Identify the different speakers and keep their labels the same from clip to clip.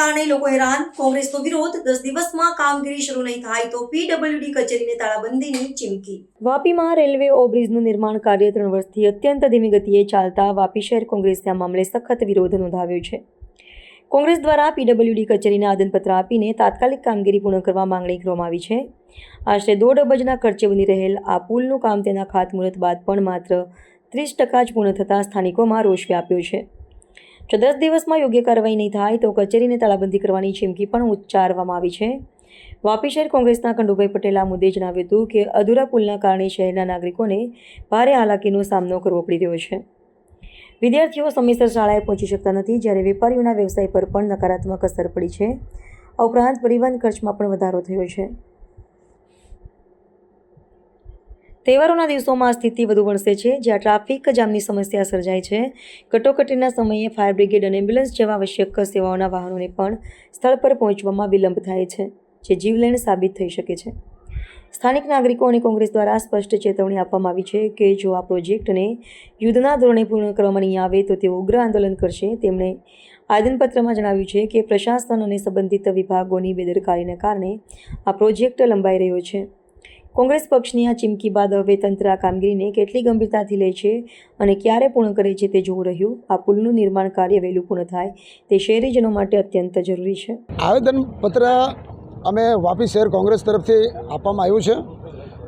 Speaker 1: કારણે લોકો હેરાન, કોંગ્રેસનો વિરોધ, 10 દિવસમાં કામગીરી શરૂ નહીં થાય તો પીડબ્લ્યુડી કચેરીને તાળાબંધીની ચીમકી. વાપીમાં રેલવે ઓવરબ્રિજનું નિર્માણ કાર્ય 3 વર્ષથી અત્યંત ધીમી ગતિએ ચાલતા વાપી શહેર કોંગ્રેસે આ મામલે સખત વિરોધ નોંધાવ્યો છે. કોંગ્રેસ દ્વારા પીડબ્લ્યુડી કચેરીને આવેદનપત્ર આપીને તાત્કાલિક કામગીરી પૂર્ણ કરવા માંગણી કરવામાં આવી છે. આશરે 1.5 અબજના ખર્ચે બની રહેલ આ પુલનું કામ તેના ખાતમુહૂર્ત બાદ પણ માત્ર 30% જ પૂર્ણ થતાં સ્થાનિકોમાં રોષ વ્યાપ્યો છે. જો 10 દિવસમાં યોગ્ય કાર્યવાહી નહીં થાય તો કચેરીને તાળાબંધી કરવાની ચીમકી પણ ઉચ્ચારવામાં આવી છે. વાપી શહેર કોંગ્રેસના ખંડુભાઈ પટેલે આ મુદ્દે જણાવ્યું હતું કે અધૂરા પુલના કારણે શહેરના નાગરિકોને ભારે હાલાકીનો સામનો કરવો પડી રહ્યો છે. વિદ્યાર્થીઓ સમયસર શાળાએ પહોંચી શકતા નથી, જ્યારે વેપારીઓના વ્યવસાય પર પણ નકારાત્મક અસર પડી છે. આ ઉપરાંત પરિવહન ખર્ચમાં પણ વધારો થયો છે. તહેવારોના દિવસોમાં આ સ્થિતિ વધુ વણસે છે, જ્યાં ટ્રાફિક જામની સમસ્યા સર્જાય છે. કટોકટીના સમયે ફાયર બ્રિગેડ અને એમ્બ્યુલન્સ જેવા આવશ્યક સેવાઓના વાહનોને પણ સ્થળ પર પહોંચવામાં વિલંબ થાય છે, જે જીવલેણ સાબિત થઈ શકે છે. સ્થાનિક નાગરિકો અને કોંગ્રેસ દ્વારા સ્પષ્ટ ચેતવણી આપવામાં આવી છે કે જો આ પ્રોજેક્ટને યુદ્ધના ધોરણે પૂર્ણ કરવામાં નહીં આવે તો તેઓ ઉગ્ર આંદોલન કરશે. તેમણે આવેદનપત્રમાં જણાવ્યું છે કે પ્રશાસન અને સંબંધિત વિભાગોની બેદરકારીને કારણે આ પ્રોજેક્ટ લંબાઈ રહ્યો છે. કોંગ્રેસ પક્ષની આ ચીમકી બાદ હવે તંત્ર આ કામગીરીને કેટલી ગંભીરતાથી લે છે અને ક્યારે પૂર્ણ કરે છે તે જોવું રહ્યું. આ પુલનું નિર્માણ કાર્ય વહેલું પૂર્ણ થાય તે શહેરીજનો માટે અત્યંત જરૂરી છે.
Speaker 2: આવેદનપત્ર અમે વાપી શહેર કોંગ્રેસ તરફથી આપવામાં આવ્યું છે,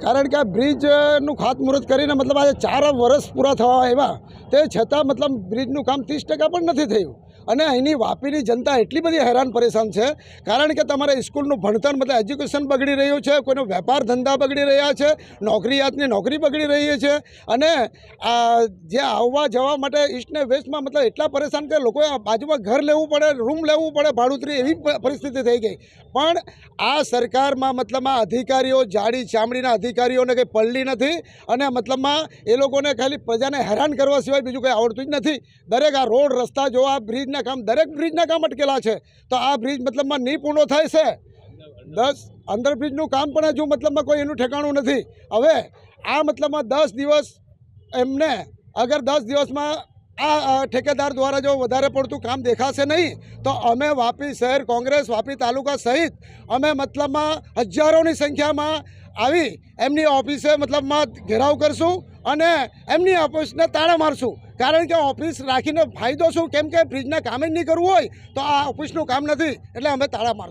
Speaker 2: કારણ કે આ બ્રિજનું ખાતમુહૂર્ત કરીને મતલબ આજે 4 વર્ષ પૂરા થવા આવ્યા, તે છતાં મતલબ બ્રિજનું કામ 30% પણ નથી થયું. અને અહીંની વાપીની જનતા એટલી બધી હેરાન પરેશાન છે, કારણ કે તમારે સ્કૂલનું ભણતર મતલબ એજ્યુકેશન બગડી રહ્યું છે, કોઈનો વેપાર ધંધા બગડી રહ્યા છે, નોકરીયાતની નોકરી બગડી રહી છે. અને જે આવવા જવા માટે ઈસ્ટ ને વેસ્ટમાં મતલબ એટલા પરેશાન કે લોકોએ બાજુમાં ઘર લેવું પડે, રૂમ લેવું પડે ભાડુતરી, એવી પરિસ્થિતિ થઈ ગઈ. પણ આ સરકારમાં મતલબમાં અધિકારીઓ જાડી ચામડીના અધિકારીઓને કંઈ પલ્લી નથી, અને મતલબમાં એ લોકોને ખાલી પ્રજાને હેરાન કરવા સિવાય બીજું કંઈ આવડતું જ નથી. દરેક આ રોડ રસ્તા જો આ બ્રિજના કામ, દરેક બ્રિજના કામ અટકેલા છે, તો આ બ્રિજ મતલબમાં નહીં પૂર્ણ થાય છે. અંડરબ્રિજનું કામ પણ હજુ મતલબમાં કોઈ એનું ઠેકાણું નથી. હવે આ મતલબમાં 10 દિવસ એમને અગર 10 દિવસમાં આ ઠેકેદાર દ્વારા જો વધારે પડતું કામ દેખાશે નહીં તો અમે વાપી શહેર કોંગ્રેસ, વાપી તાલુકા સહિત અમે મતલબમાં હજારોની સંખ્યામાં આવી એમની ઓફિસે મતલબમાં ઘેરાવ કરશું અને એમની ઓફિસને તાળા મારશું. કારણ કે ઓફિસ રાખીને ફાયદો શું, કેમ કે બ્રિજના કામ જ નહીં કરવું હોય તો આ ઓફિસનું કામ નથી, એટલે અમે તાળા મારશું.